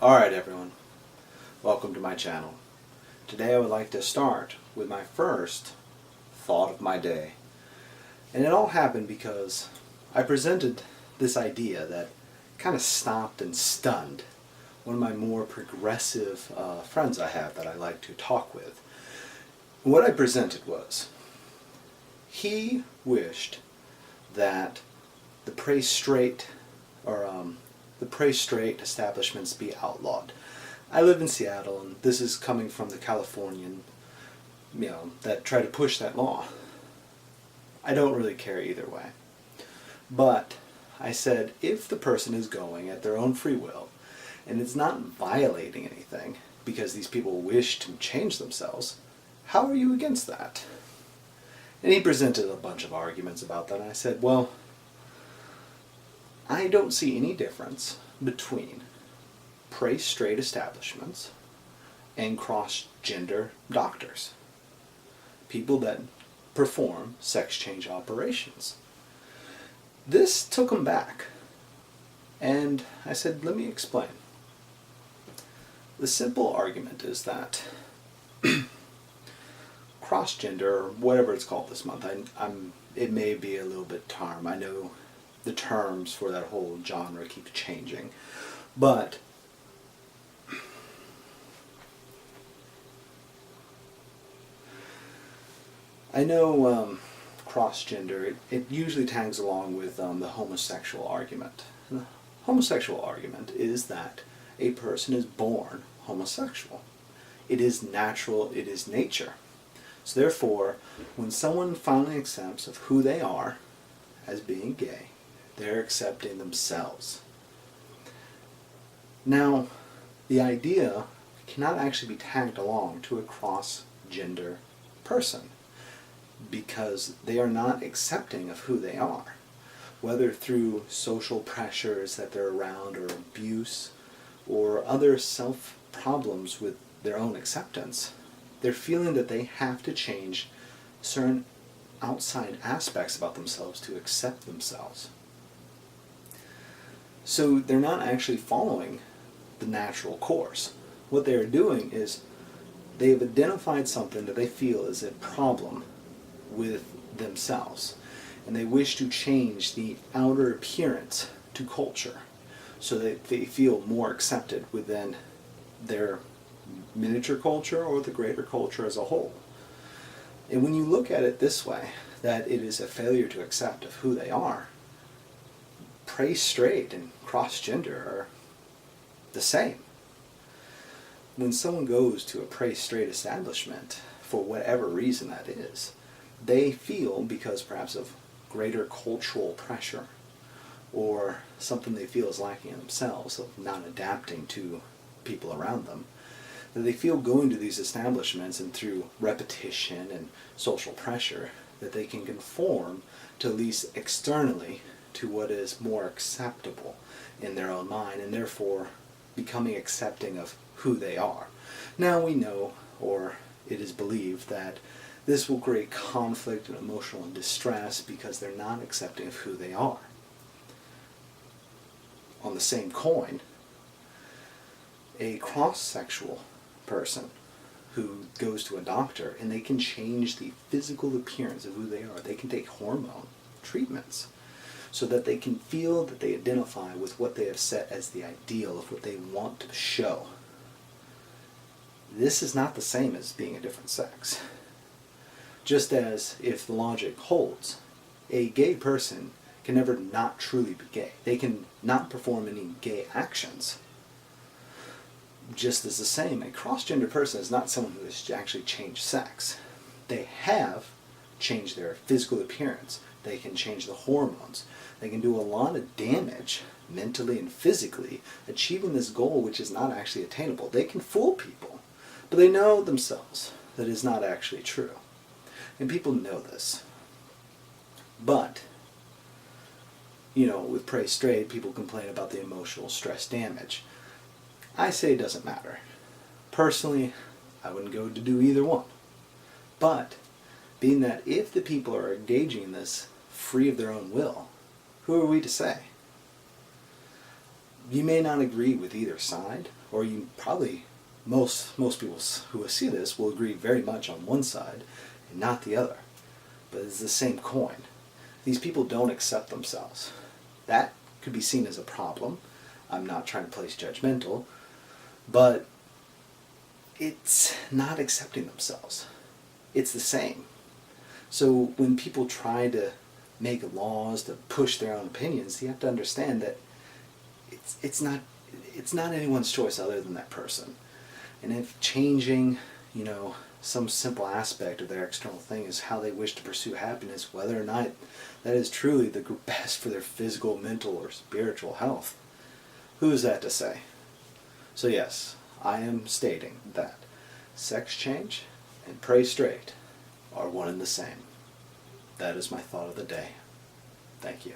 Alright everyone, welcome to my channel. Today I would like to start with my first thought of my day. And it all happened because I presented this idea that kind of stopped and stunned one of my more progressive friends I have that I like to talk with. What I presented was, he wished that the pray straight establishments be outlawed. I live in Seattle, and this is coming from the Californian, that try to push that law. I don't really care either way. But I said, if the person is going at their own free will, and it's not violating anything, because these people wish to change themselves, how are you against that? And he presented a bunch of arguments about that, and I said, well, I don't see any difference between pray straight establishments and cross-gender doctors, people that perform sex change operations. This took him back, and I said, let me explain. The simple argument is that cross-gender, or whatever it's called this month, it may be a little bit term. I know the terms for that whole genre keep changing, but I know cross-gender, it usually tags along with the homosexual argument. And the homosexual argument is that a person is born homosexual. It is natural, it is nature. So therefore, when someone finally accepts of who they are as being gay, they're accepting themselves. Now, the idea cannot actually be tagged along to a cross-gender person because they are not accepting of who they are, whether through social pressures that they're around or abuse or other self-problems with their own acceptance. They're feeling that they have to change certain outside aspects about themselves to accept themselves. So they're not actually following the natural course. What they're doing is they've identified something that they feel is a problem with themselves, and they wish to change the outer appearance to culture so that they feel more accepted within their miniature culture or the greater culture as a whole. And when you look at it this way, that it is a failure to accept of who they are, pray straight and cross-gender are the same. When someone goes to a pray straight establishment, for whatever reason that is, they feel, because perhaps of greater cultural pressure or something they feel is lacking in themselves, of not adapting to people around them, that they feel going to these establishments and through repetition and social pressure that they can conform to, at least externally, to what is more acceptable in their own mind, and therefore becoming accepting of who they are. Now we know, or it is believed, that this will create conflict and emotional distress because they're not accepting of who they are. On the same coin, a cross-sexual person who goes to a doctor and they can change the physical appearance of who they are. They can take hormone treatments so that they can feel that they identify with what they have set as the ideal of what they want to show. This is not the same as being a different sex. Just as, if the logic holds, a gay person can never not truly be gay. They can not perform any gay actions. Just as the same, a cross-gender person is not someone who has actually changed sex. They have changed their physical appearance. They can change the hormones. They can do a lot of damage mentally and physically achieving this goal which is not actually attainable. They can fool people, but they know themselves that it is not actually true. And people know this. But, with pray straight, people complain about the emotional stress damage. I say it doesn't matter. Personally, I wouldn't go to do either one. But, being that if the people are engaging in this free of their own will, who are we to say? You may not agree with either side, or you probably, most people who will see this will agree very much on one side and not the other. But it's the same coin. These people don't accept themselves. That could be seen as a problem. I'm not trying to place judgmental, but it's not accepting themselves. It's the same. So when people try to make laws to push their own opinions, you have to understand that it's not anyone's choice other than that person. And if changing, some simple aspect of their external thing is how they wish to pursue happiness, whether or not that is truly the best for their physical, mental, or spiritual health, who is that to say? So yes, I am stating that sex change and pray straight are one and the same. That is my thought of the day. Thank you.